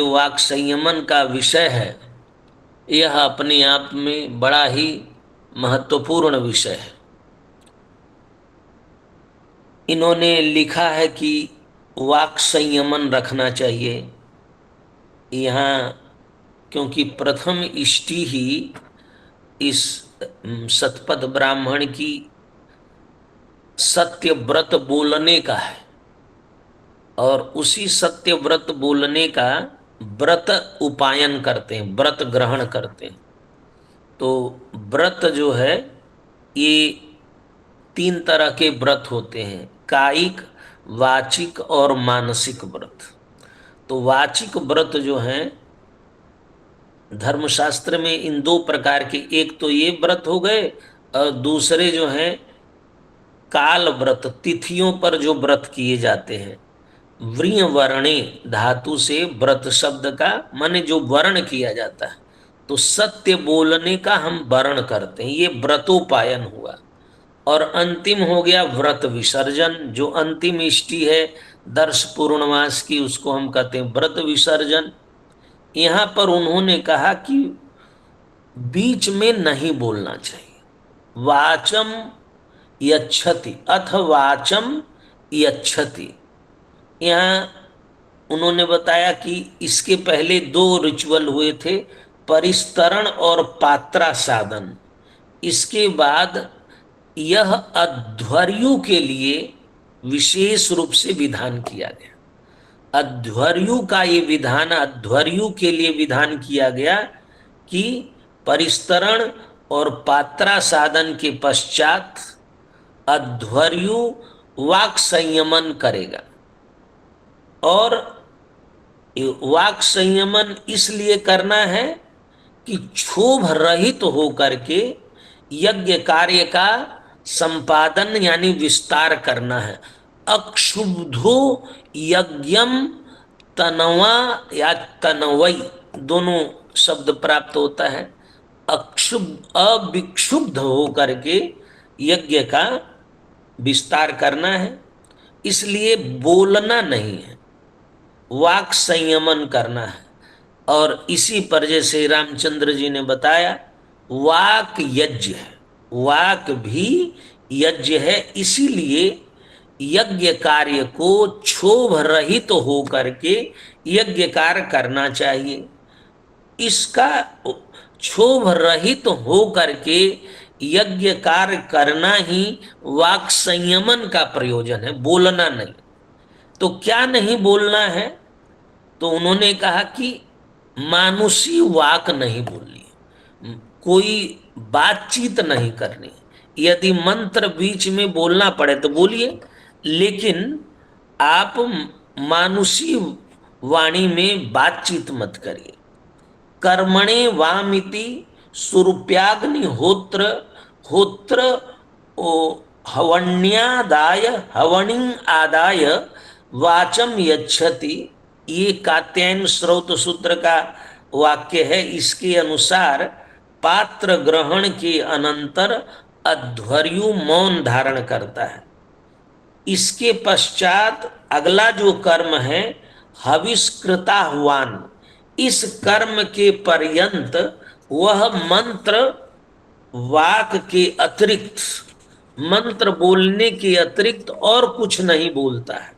जो वाक संयमन का विषय है, यह अपने आप में बड़ा ही महत्वपूर्ण विषय है। इन्होंने लिखा है कि वाक संयमन रखना चाहिए यहाँ, क्योंकि प्रथम इष्टि ही इस शतपथ ब्राह्मण की सत्य व्रत बोलने का है, और उसी सत्य व्रत बोलने का व्रत उपायन करते हैं, व्रत ग्रहण करते हैं। तो व्रत जो है, ये तीन तरह के व्रत होते हैं: कायिक, वाचिक और मानसिक व्रत। तो वाचिक व्रत जो है, धर्मशास्त्र में इन दो प्रकार के, एक तो ये व्रत हो गए, और दूसरे जो हैं काल व्रत, तिथियों पर जो व्रत किए जाते हैं। व्रीय वर्णे धातु से व्रत शब्द का माने जो वर्ण किया जाता है, तो सत्य बोलने का हम वर्ण करते हैं, ये व्रतोपायन हुआ। और अंतिम हो गया व्रत विसर्जन, जो अंतिम इष्टि है दर्श पूर्णमास की, उसको हम कहते हैं व्रत विसर्जन। यहाँ पर उन्होंने कहा कि बीच में नहीं बोलना चाहिए। वाचम यच्छति अथ वाचम यच्छति, यहाँ उन्होंने बताया कि इसके पहले दो रिचुअल हुए थे, परिस्तरण और पात्रा साधन। इसके बाद यह अध्वर्यु के लिए विशेष रूप से विधान किया गया। अध्वर्यु का ये विधान, अध्वर्यु के लिए विधान किया गया कि परिस्तरण और पात्रा साधन के पश्चात अध्वर्यु वाक संयमन करेगा। और वाक संयमन इसलिए करना है कि क्षोभ रहित तो होकर के यज्ञ कार्य का संपादन यानी विस्तार करना है। अक्षुब्धो यज्ञम तनवा या तनवई दोनों शब्द प्राप्त होता है। अविक्षुब्ध होकर के यज्ञ का विस्तार करना है, इसलिए बोलना नहीं है, वाक संयमन करना है। और इसी पर जैसे रामचंद्र जी ने बताया, वाक यज्ञ है, वाक भी यज्ञ है, इसीलिए यज्ञ कार्य को क्षोभ रहित तो होकर के यज्ञ कार्य करना चाहिए। इसका क्षोभ रहित तो होकर के यज्ञ कार्य करना ही वाक संयमन का प्रयोजन है, बोलना नहीं। तो क्या नहीं बोलना है? तो उन्होंने कहा कि मानुषी वाक नहीं बोलनी, कोई बातचीत नहीं करनी। यदि मंत्र बीच में बोलना पड़े तो बोलिए, लेकिन आप मानुषी वाणी में बातचीत मत करिए। कर्मणे वामिति सुरुप्याग्नि होत्र होत्र ओ हवण्यादाय हवणिं आदाय वाचम यच्छति, ये कात्यायन स्रोत सूत्र का वाक्य है। इसके अनुसार पात्र ग्रहण के अनंतर अध्वर्यु मौन धारण करता है। इसके पश्चात अगला जो कर्म है हविष्कृताह्वान, इस कर्म के पर्यंत वह मंत्र वाक के अतिरिक्त, मंत्र बोलने के अतिरिक्त और कुछ नहीं बोलता है।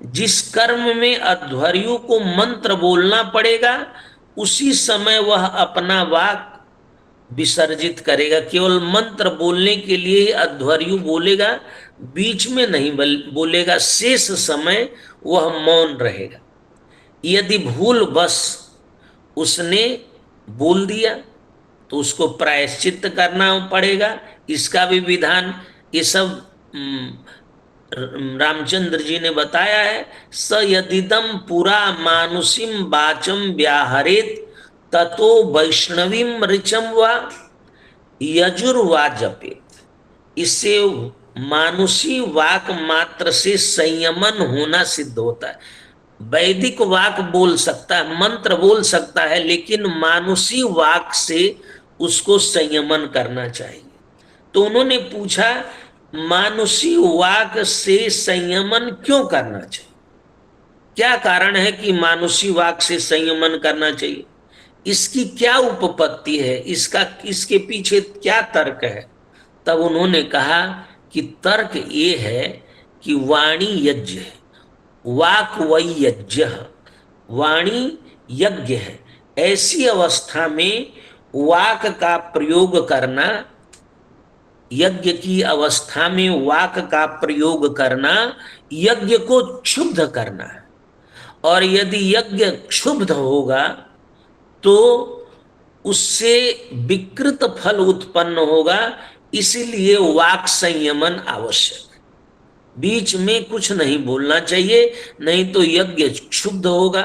जिस कर्म में अध्वर्यु को मंत्र बोलना पड़ेगा, उसी समय वह अपना वाक विसर्जित करेगा। केवल मंत्र बोलने के लिए अध्वर्यु बोलेगा, बीच में नहीं बोलेगा, शेष समय वह मौन रहेगा। यदि भूल बस उसने बोल दिया तो उसको प्रायश्चित करना पड़ेगा, इसका भी विधान ये सब रामचंद्र जी ने बताया है। स यदिदम पुरा मानुषिम वाचम व्याहरेत ततो वैष्णवीम ऋचम वा यजुर्वा जपेत। इससे मानुषी वाक मात्र से संयमन होना सिद्ध होता है। वैदिक वाक बोल सकता है, मंत्र बोल सकता है, लेकिन मानुषी वाक से उसको संयमन करना चाहिए। तो उन्होंने पूछा, मानुषी वाक से संयमन क्यों करना चाहिए? क्या कारण है कि मानुषी वाक से संयमन करना चाहिए? इसकी क्या उपपत्ति है, इसका इसके पीछे क्या तर्क है? तब उन्होंने कहा कि तर्क ये है कि वाणी यज्ञ है, वाक वही यज्ञ, वाणी यज्ञ है। ऐसी अवस्था में वाक का प्रयोग करना, यज्ञ की अवस्था में वाक का प्रयोग करना यज्ञ को क्षुब्ध करना है। और यदि यज्ञ क्षुब्ध होगा तो उससे विकृत फल उत्पन्न होगा। इसलिए वाक संयमन आवश्यक। बीच में कुछ नहीं बोलना चाहिए, नहीं तो यज्ञ क्षुब्ध होगा,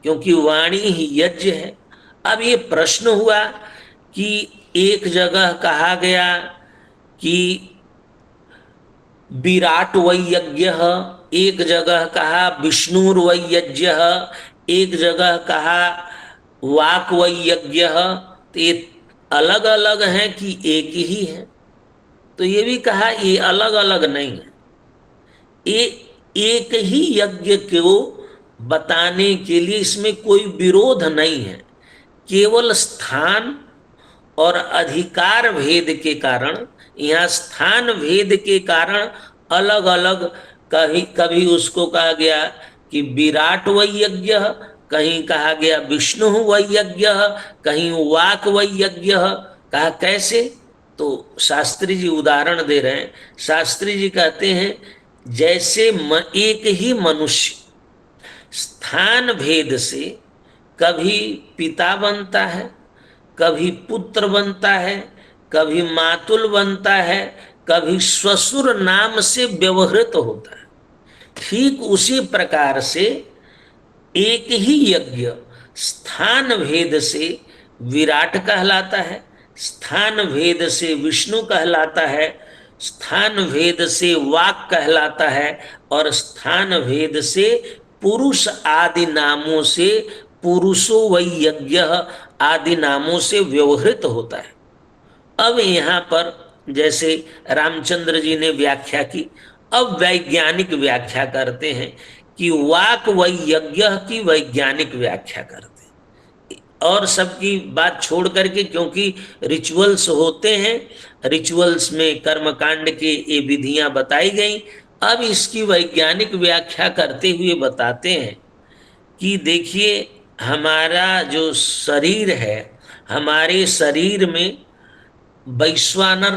क्योंकि वाणी ही यज्ञ है। अब ये प्रश्न हुआ कि एक जगह कहा गया कि विराट वै यज्ञ, एक जगह कहा विष्णुर वै यज्ञ, एक जगह कहा वाक वै यज्ञ। तो ये अलग अलग है कि एक ही है? तो ये भी कहा ये अलग अलग नहीं है, ये एक ही यज्ञ को बताने के लिए इसमें कोई विरोध नहीं है। केवल स्थान और अधिकार भेद के कारण, यहाँ स्थान भेद के कारण अलग अलग, कहीं कभी उसको कहा गया कि विराट वै यज्ञ, कहीं कहा गया विष्णु वै यज्ञ, कहीं वाक वै यज्ञ। कहा कैसे? तो शास्त्री जी उदाहरण दे रहे हैं। शास्त्री जी कहते हैं जैसे एक ही मनुष्य स्थान भेद से कभी पिता बनता है, कभी पुत्र बनता है, कभी मातुल बनता है, कभी ससुर नाम से व्यवहृत होता है, ठीक उसी प्रकार से एक ही यज्ञ स्थान भेद से विराट कहलाता है, स्थान भेद से विष्णु कहलाता है, स्थान भेद से वाक कहलाता है, और स्थान भेद से पुरुष आदि नामों से, पुरुषो वै यज्ञ आदि नामों से व्यवहृत होता है। अब यहाँ पर जैसे रामचंद्र जी ने व्याख्या की, अब वैज्ञानिक व्याख्या करते हैं कि वाक वै यज्ञ की वैज्ञानिक व्याख्या करते हैं। और सबकी बात छोड़ करके, क्योंकि रिचुअल्स होते हैं, रिचुअल्स में कर्मकांड के ये विधियां बताई गई। अब इसकी वैज्ञानिक व्याख्या करते हुए बताते हैं कि देखिए, हमारा जो शरीर है, हमारे शरीर में वैश्वानर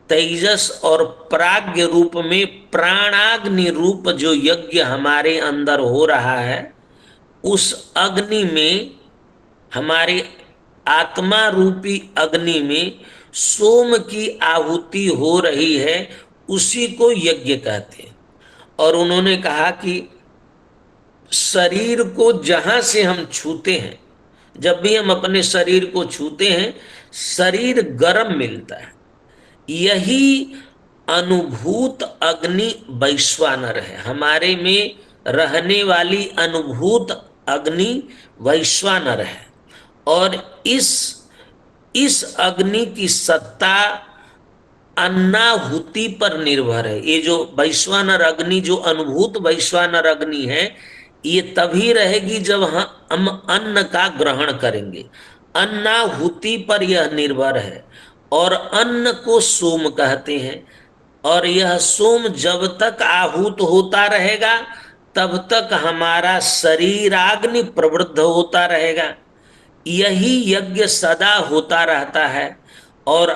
तेजस और प्राग्ञ रूप में प्राणाग्नि रूप जो यज्ञ हमारे अंदर हो रहा है, उस अग्नि में, हमारे आत्मा रूपी अग्नि में सोम की आहुति हो रही है, उसी को यज्ञ कहते हैं। और उन्होंने कहा कि शरीर को जहां से हम छूते हैं, जब भी हम अपने शरीर को छूते हैं, शरीर गर्म मिलता है। यही अनुभूत अग्नि वैश्वानर है, हमारे में रहने वाली अनुभूत अग्नि वैश्वानर है। और इस अग्नि की सत्ता अन्नाहुति पर निर्भर है। ये जो वैश्वानर अग्नि, जो अनुभूत वैश्वानर अग्नि है, ये तभी रहेगी जब हम अन्न का ग्रहण करेंगे। अन्नाहुति पर यह निर्भर है। और अन्न को सोम कहते हैं। और यह सोम जब तक आहूत होता रहेगा, तब तक हमारा शरीराग्नि प्रवृद्ध होता रहेगा। यही यज्ञ सदा होता रहता है। और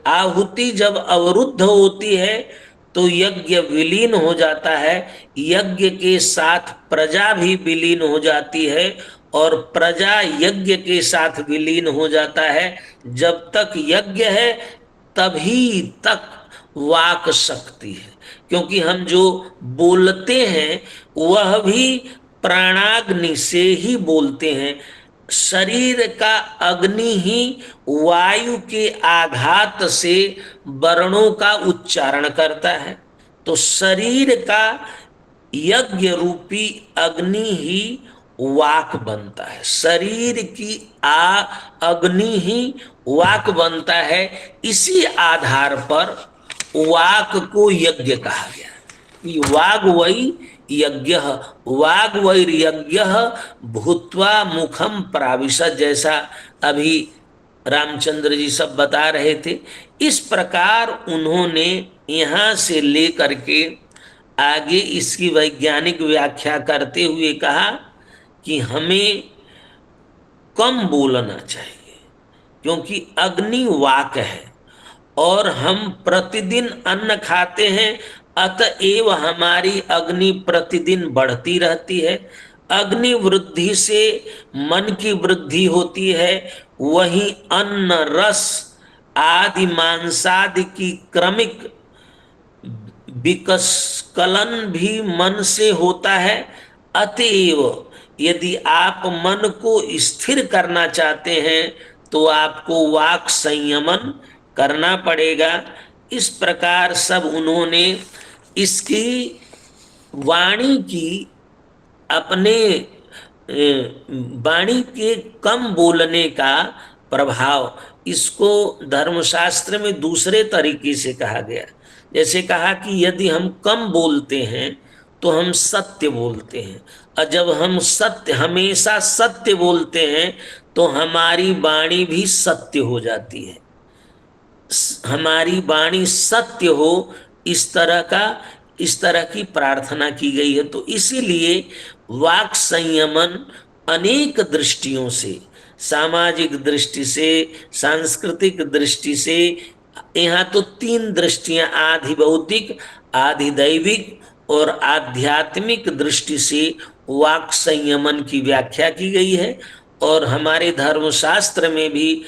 आहुति जब अवरुद्ध होती है तो यज्ञ विलीन हो जाता है। यज्ञ के साथ प्रजा भी विलीन हो जाती है, और प्रजा यज्ञ के साथ विलीन हो जाता है। जब तक यज्ञ है तभी तक वाक शक्ति है, क्योंकि हम जो बोलते हैं वह भी प्राणाग्नि से ही बोलते हैं। शरीर का अग्नि ही वायु के आघात से वर्णों का उच्चारण करता है। तो शरीर का यज्ञ रूपी अग्नि ही वाक बनता है, शरीर की अग्नि ही वाक बनता है। इसी आधार पर वाक को यज्ञ कहा गया। कि वाग वै यज्ञ, वाग वैर्यज्ञ भूत्वा मुखम प्राविशत, जैसा अभी रामचंद्र जी सब बता रहे थे। इस प्रकार उन्होंने यहां से लेकर के आगे इसकी वैज्ञानिक व्याख्या करते हुए कहा कि हमें कम बोलना चाहिए, क्योंकि अग्नि वाक है और हम प्रतिदिन अन्न खाते हैं, अतएव हमारी अग्नि प्रतिदिन बढ़ती रहती है। अग्नि वृद्धि से मन की वृद्धि होती है, वही अन्न रस आदि मांसादि की क्रमिक विकस्कलन भी मन से होता है। अतएव यदि आप मन को स्थिर करना चाहते हैं तो आपको वाक संयमन करना पड़ेगा। इस प्रकार सब उन्होंने इसकी वाणी की अपने वाणी के कम बोलने का प्रभाव, इसको धर्मशास्त्र में दूसरे तरीके से कहा गया। जैसे कहा कि यदि हम कम बोलते हैं तो हम सत्य बोलते हैं, और जब हम सत्य हमेशा सत्य बोलते हैं तो हमारी वाणी भी सत्य हो जाती है, हमारी वाणी सत्य हो, इस तरह की प्रार्थना की गई है। तो इसीलिए वाक संयमन अनेक दृष्टियों से, सामाजिक दृष्टि से, सांस्कृतिक दृष्टि से, यहाँ तो तीन दृष्टियां, आधि भौतिक, आधि दैविक और आध्यात्मिक दृष्टि से वाक संयमन की व्याख्या की गई है। और हमारे धर्मशास्त्र में भी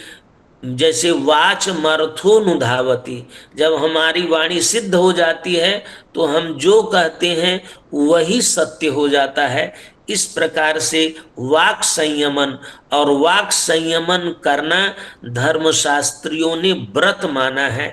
जैसे वाच मर्थोनुधावती, जब हमारी वाणी सिद्ध हो जाती है तो हम जो कहते हैं वही सत्य हो जाता है। इस प्रकार से वाक संयमन, और वाक संयमन करना धर्मशास्त्रियों ने व्रत माना है।